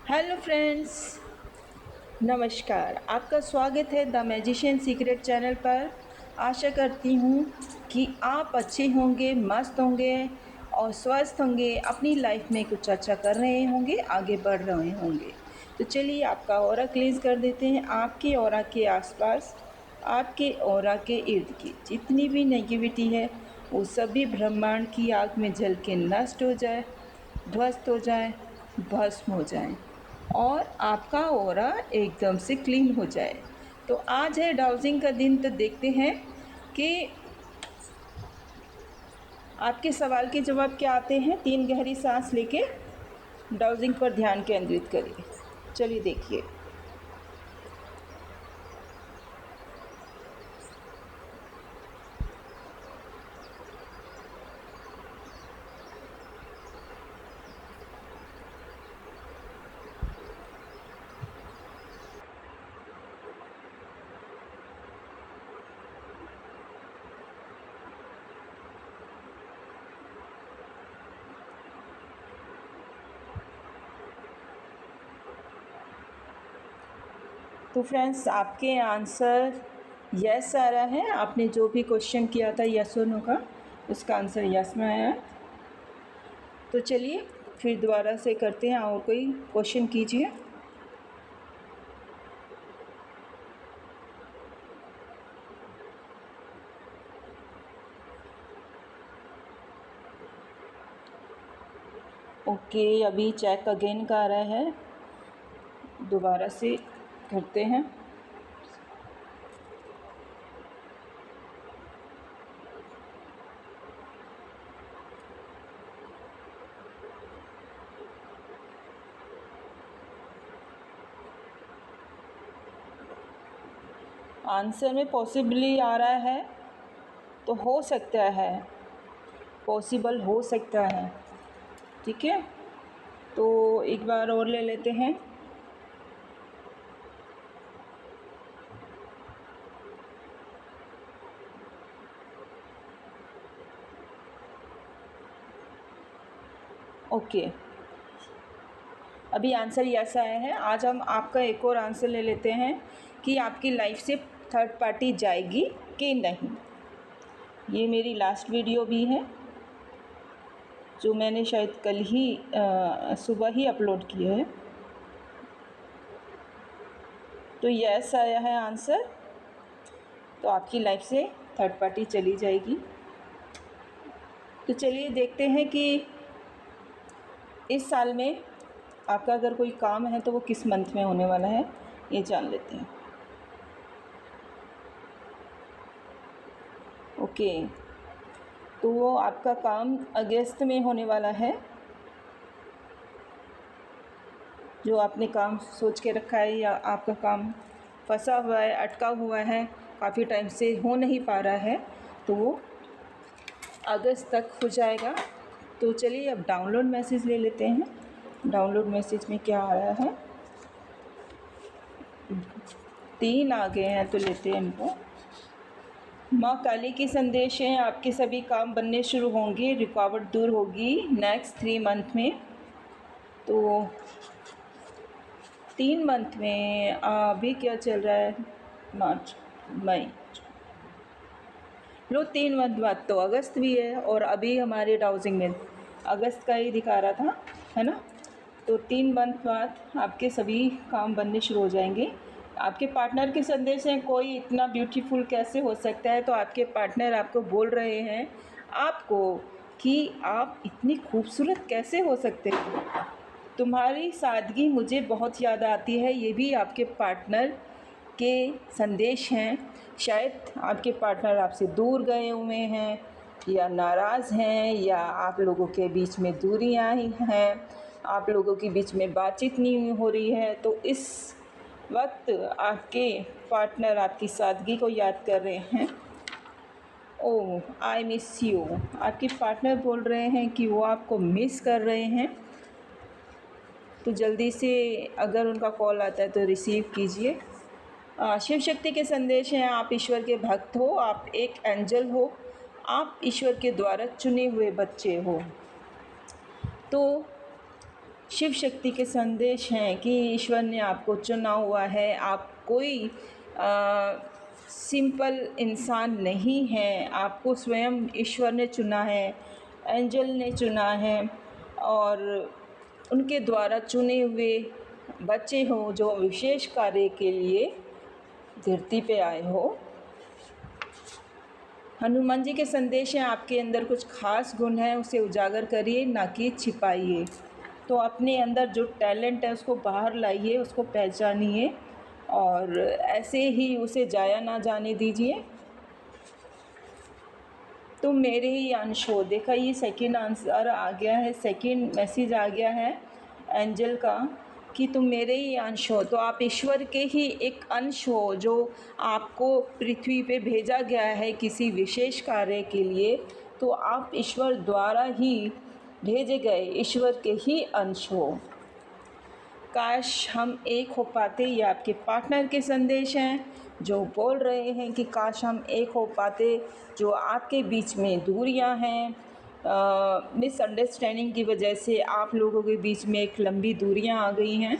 Hello friends, नमस्कार। आपका स्वागत है द मैजिशियन सीक्रेट चैनल पर। आशा करती हूँ कि आप अच्छे होंगे, मस्त होंगे और स्वस्थ होंगे, अपनी लाइफ में कुछ अच्छा कर रहे होंगे, आगे बढ़ रहे होंगे। तो चलिए आपका ऑरा क्लींस कर देते हैं। आपके ऑरा के आसपास, आपके ऑरा के इर्द गिर्द जितनी भी नेगेटिविटी है वो सभी ब्रह्मांड की आग में जल के नष्ट हो जाए, ध्वस्त हो जाए, भस्म हो जाए और आपका ऑरा एकदम से क्लीन हो जाए। तो आज है डाउजिंग का दिन, तो देखते हैं कि आपके सवाल के जवाब क्या आते हैं। 3 गहरी सांस लेके डाउजिंग पर ध्यान केंद्रित करिए। चलिए देखिए। तो फ्रेंड्स, आपके आंसर यस आ रहा है। आपने जो भी क्वेश्चन किया था यस और नो का, उसका आंसर यस में आया। तो चलिए फिर दोबारा से करते हैं। और कोई क्वेश्चन कीजिए। ओके, अभी चेक अगेन का आ रहा है। दोबारा से करते हैं। आंसर में पॉसिबली आ रहा है, तो हो सकता है, पॉसिबल हो सकता है। ठीक है, तो एक बार और ले लेते हैं। ओके, अभी आंसर यस आया है। आज हम आपका एक और आंसर ले लेते हैं कि आपकी लाइफ से थर्ड पार्टी जाएगी कि नहीं। ये मेरी लास्ट वीडियो भी है जो मैंने शायद कल ही सुबह ही अपलोड की है। तो यस आया है आंसर, तो आपकी लाइफ से थर्ड पार्टी चली जाएगी। तो चलिए देखते हैं कि इस साल में आपका अगर कोई काम है तो वो किस मंथ में होने वाला है, ये जान लेते हैं। ओके, तो वो आपका काम अगस्त में होने वाला है। जो आपने काम सोच के रखा है या आपका काम फंसा हुआ है, अटका हुआ है, काफ़ी टाइम से हो नहीं पा रहा है, तो वो अगस्त तक हो जाएगा। तो चलिए अब डाउनलोड मैसेज ले लेते हैं। डाउनलोड मैसेज में क्या आ रहा है। 3 आ गए हैं, तो लेते हैं इनको। माँ काली की संदेश है, आपके सभी काम बनने शुरू होंगे, रुकावट दूर होगी नेक्स्ट 3 मंथ में। तो 3 मंथ में अभी क्या चल रहा है, मार्च, मई, लो 3 मंथ बाद तो अगस्त भी है, और अभी हमारे डाउजिंग में अगस्त का ही दिखा रहा था, है ना। तो 3 मंथ बाद आपके सभी काम बनने शुरू हो जाएंगे। आपके पार्टनर के संदेश हैं, कोई इतना ब्यूटीफुल कैसे हो सकता है। तो आपके पार्टनर आपको बोल रहे हैं आपको कि आप इतनी खूबसूरत कैसे हो सकते हैं, तुम्हारी सादगी मुझे बहुत याद आती है। ये भी आपके पार्टनर के संदेश हैं। शायद आपके पार्टनर आपसे दूर गए हुए हैं, या नाराज़ हैं, या आप लोगों के बीच में दूरियां ही हैं, आप लोगों के बीच में बातचीत नहीं हो रही है। तो इस वक्त आपके पार्टनर आपकी सादगी को याद कर रहे हैं। ओह आई मिस यू, आपके पार्टनर बोल रहे हैं कि वो आपको मिस कर रहे हैं। तो जल्दी से अगर उनका कॉल आता है तो रिसीव कीजिए। शिव शक्ति के संदेश हैं, आप ईश्वर के भक्त हो, आप एक एंजल हो, आप ईश्वर के द्वारा चुने हुए बच्चे हो। तो शिव शक्ति के संदेश हैं कि ईश्वर ने आपको चुना हुआ है। आप कोई सिंपल इंसान नहीं हैं, आपको स्वयं ईश्वर ने चुना है, एंजल ने चुना है और उनके द्वारा चुने हुए बच्चे हो जो विशेष कार्य के लिए धरती पे आए हो। हनुमान जी के संदेश हैं, आपके अंदर कुछ खास गुण है उसे उजागर करिए, ना कि छिपाइए। तो अपने अंदर जो टैलेंट है उसको बाहर लाइए, उसको पहचानिए और ऐसे ही उसे जाया ना जाने दीजिए। तो मेरे ही अंश हो, देखा ये सेकंड आंसर आ गया है, सेकंड मैसेज आ गया है एंजल का कि तुम मेरे ही अंश हो। तो आप ईश्वर के ही एक अंश हो जो आपको पृथ्वी पे भेजा गया है किसी विशेष कार्य के लिए। तो आप ईश्वर द्वारा ही भेजे गए ईश्वर के ही अंश हो। काश हम एक हो पाते, ये आपके पार्टनर के संदेश हैं जो बोल रहे हैं कि काश हम एक हो पाते। जो आपके बीच में दूरियां हैं, मिसअंडरस्टैंडिंग की वजह से आप लोगों के बीच में एक लंबी दूरियां आ गई हैं,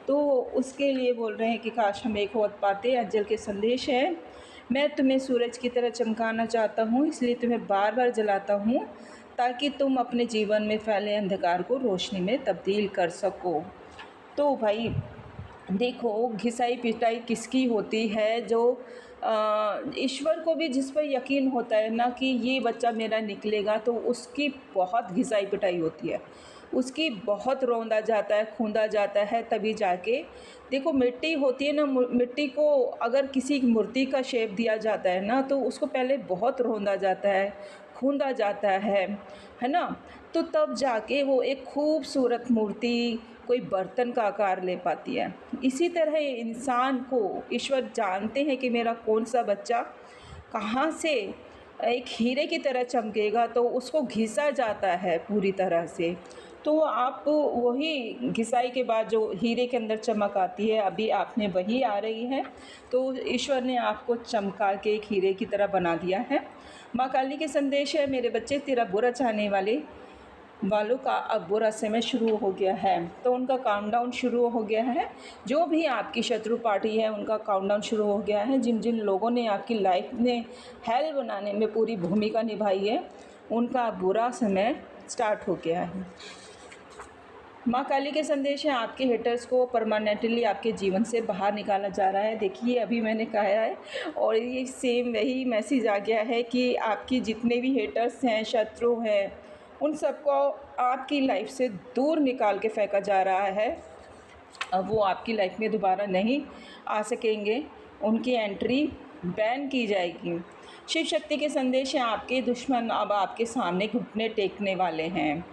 तो उसके लिए बोल रहे हैं कि काश हम एक हो पाते। अज्जल के संदेश है, मैं तुम्हें सूरज की तरह चमकाना चाहता हूँ, इसलिए तुम्हें बार बार जलाता हूँ ताकि तुम अपने जीवन में फैले अंधकार को रोशनी में तब्दील कर सको। तो भाई देखो, घिसाई पिटाई किसकी होती है? जो ईश्वर को भी जिस पर यकीन होता है ना कि ये बच्चा मेरा निकलेगा, तो उसकी बहुत घिसाई पिटाई होती है, उसकी बहुत रौंदा जाता है, खूंदा जाता है, तभी जाके देखो मिट्टी होती है ना, मिट्टी को अगर किसी मूर्ति का शेप दिया जाता है ना, तो उसको पहले बहुत रौंदा जाता है, खूंदा जाता है ना, तो तब जाके वो एक खूबसूरत मूर्ति, कोई बर्तन का आकार ले पाती है। इसी तरह इंसान को ईश्वर जानते हैं कि मेरा कौन सा बच्चा कहाँ से एक हीरे की तरह चमकेगा, तो उसको घिसा जाता है पूरी तरह से। तो आप वही घिसाई के बाद जो हीरे के अंदर चमक आती है, अभी आप में वही आ रही है। तो ईश्वर ने आपको चमका के एक हीरे की तरह बना दिया है। माँ काली के संदेश है, मेरे बच्चे तेरा बुरा चाहने वालों का अब बुरा समय शुरू हो गया है। तो उनका काउंटडाउन शुरू हो गया है, जो भी आपकी शत्रु पार्टी है उनका काउंटडाउन शुरू हो गया है। जिन जिन लोगों ने आपकी लाइफ में हेल बनाने में पूरी भूमिका निभाई है, उनका बुरा समय स्टार्ट हो गया है। माँ काली के संदेश हैं, आपके हेटर्स को परमानेंटली आपके जीवन से बाहर निकाला जा रहा है। देखिए अभी मैंने कहा है और ये सेम वही मैसेज आ गया है कि आपकी जितने भी हेटर्स हैं, शत्रु हैं, उन सबको आपकी लाइफ से दूर निकाल के फेंका जा रहा है। अब वो आपकी लाइफ में दोबारा नहीं आ सकेंगे, उनकी एंट्री बैन की जाएगी। शिव शक्ति के संदेश हैं, आपके दुश्मन अब आपके सामने घुटने टेकने वाले हैं।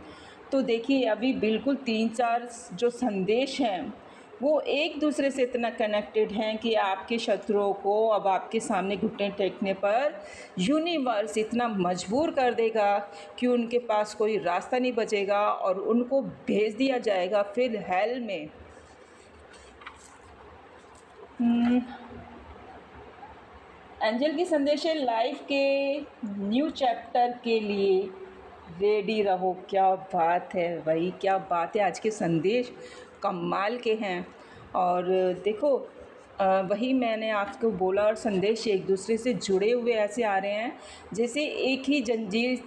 तो देखिए अभी बिल्कुल 3-4 जो संदेश हैं वो एक दूसरे से इतना कनेक्टेड हैं कि आपके शत्रुओं को अब आपके सामने घुटने टेकने पर यूनिवर्स इतना मजबूर कर देगा कि उनके पास कोई रास्ता नहीं बचेगा और उनको भेज दिया जाएगा फिर हेल में। एंजल की संदेश है, लाइफ के न्यू चैप्टर के लिए रेडी रहो। क्या बात है भाई, क्या बात है, आज के संदेश कमाल के हैं। और देखो वही मैंने आपको बोला, और संदेश एक दूसरे से जुड़े हुए ऐसे आ रहे हैं जैसे एक ही जंजीर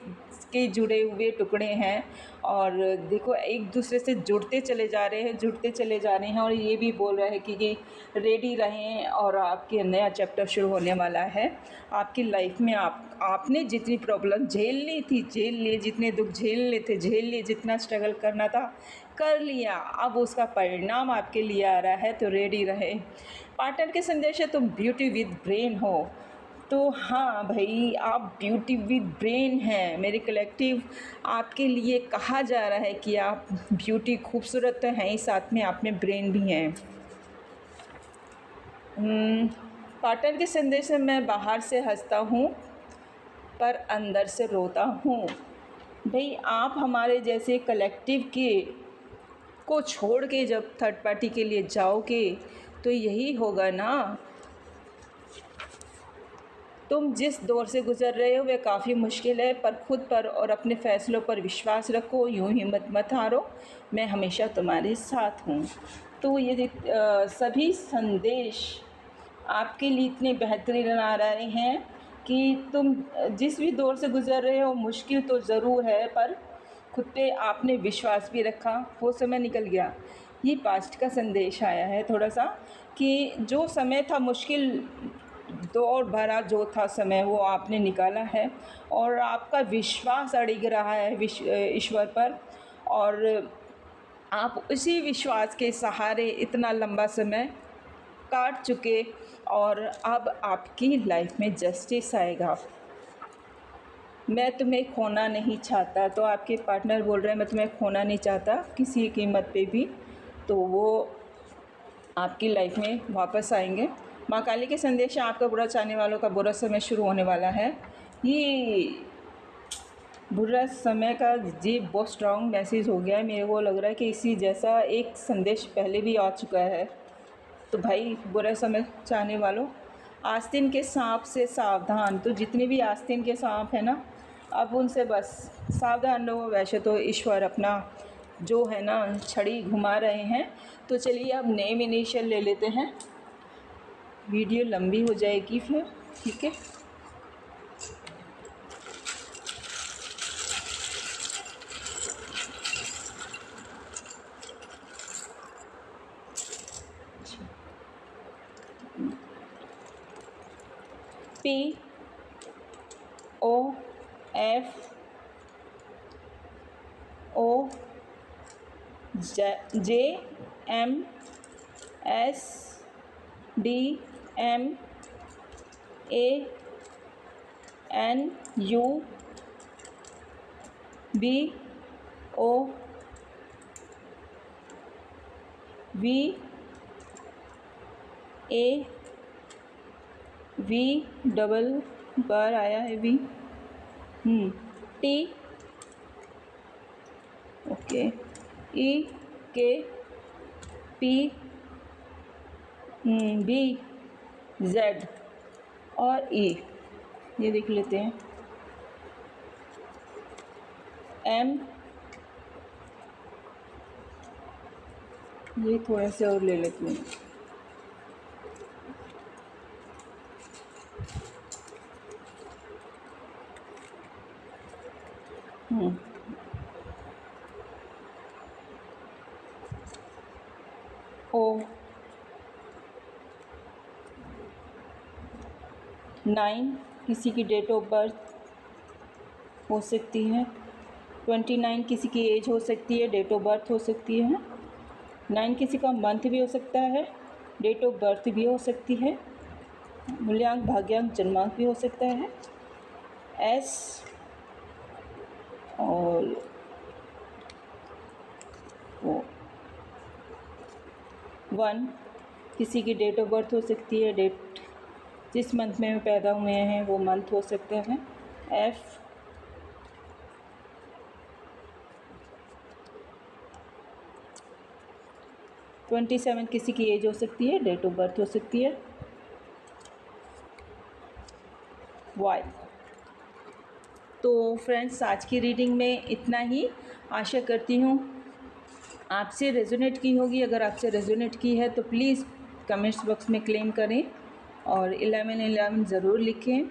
के जुड़े हुए टुकड़े हैं। और देखो एक दूसरे से जुड़ते चले जा रहे हैं, जुड़ते चले जा रहे हैं, और ये भी बोल रहे हैं कि रेडी रहें और आपके नया चैप्टर शुरू होने वाला है। आपकी लाइफ में आपने जितनी प्रॉब्लम झेल ली थी झेल लिए, जितने दुख झेलने थे झेल लिए, जितना स्ट्रगल करना था कर लिया, अब उसका परिणाम आपके लिए आ रहा है, तो रेडी रहे। पार्टनर के संदेश है, तुम ब्यूटी विद ब्रेन हो। तो हाँ भाई, आप ब्यूटी विद ब्रेन हैं। मेरे कलेक्टिव आपके लिए कहा जा रहा है कि आप ब्यूटी खूबसूरत तो हैं ही, साथ में आप में ब्रेन भी हैं। पार्टनर के संदेश में, मैं बाहर से हंसता हूँ पर अंदर से रोता हूँ। भाई आप हमारे जैसे कलेक्टिव को छोड़ के जब थर्ड पार्टी के लिए जाओगे तो यही होगा ना। तुम जिस दौर से गुज़र रहे हो वह काफ़ी मुश्किल है, पर खुद पर और अपने फ़ैसलों पर विश्वास रखो, यूँ हिम्मत मत हारो, मैं हमेशा तुम्हारे साथ हूँ। तो ये सभी संदेश आपके लिए इतने बेहतरीन आ रहे हैं कि तुम जिस भी दौर से गुज़र रहे हो, मुश्किल तो ज़रूर है, पर खुद पे आपने विश्वास भी रखा, वो समय निकल गया। ये पास्ट का संदेश आया है थोड़ा-सा कि जो समय था मुश्किल दौर भरा जो था समय, वो आपने निकाला है और आपका विश्वास अड़िग रहा है ईश्वर पर, और आप उसी विश्वास के सहारे इतना लंबा समय काट चुके, और अब आपकी लाइफ में जस्टिस आएगा। मैं तुम्हें खोना नहीं चाहता, तो आपके पार्टनर बोल रहे हैं मैं तुम्हें खोना नहीं चाहता किसी कीमत पे भी, तो वो आपकी लाइफ में वापस आएंगे। माँ काली के संदेश है, आपका बुरा चाहने वालों का बुरा समय शुरू होने वाला है। ये बुरा समय का जी बहुत स्ट्रॉन्ग मैसेज हो गया है, मेरे को लग रहा है कि इसी जैसा एक संदेश पहले भी आ चुका है। तो भाई बुरा समय चाहने वालों, आस्तीन के सांप से सावधान। तो जितने भी आस्तीन के सांप हैं ना, अब उनसे बस सावधान रहो। वैसे तो ईश्वर अपना जो है ना छड़ी घुमा रहे हैं। तो चलिए अब नेम इनिशियल ले लेते हैं, वीडियो लंबी हो जाएगी फिर, ठीक है। P O F O J M S D M A N U B O V A V double बार आया है V T okay E K P B Z और E, ये देख लेते हैं। M, ये थोड़े से और ले लेती हूँ। O 9 किसी की डेट ऑफ बर्थ हो सकती है, 29 किसी की एज हो सकती है, डेट ऑफ बर्थ हो सकती है, 9 किसी का मंथ भी हो सकता है, डेट ऑफ बर्थ भी हो सकती है, मूल्यांक भाग्यांक जन्मांक भी हो सकता है। S और 1 किसी की डेट ऑफ बर्थ हो सकती है, डेट जिस मंथ में पैदा हुए हैं वो मंथ हो सकते हैं। F 27 किसी की एज हो सकती है, डेट ऑफ बर्थ हो सकती है। Y। तो फ्रेंड्स आज की रीडिंग में इतना ही, आशा करती हूँ आपसे रेजोनेट की होगी। अगर आपसे रेजोनेट की है तो प्लीज़ कमेंट्स बॉक्स में क्लेम करें और 1111 ज़रूर लिखें।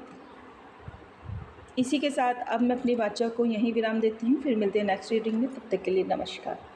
इसी के साथ अब मैं अपनी बातचीत को यहीं विराम देती हूँ, फिर मिलते हैं नेक्स्ट रीडिंग में। तब तक के लिए नमस्कार।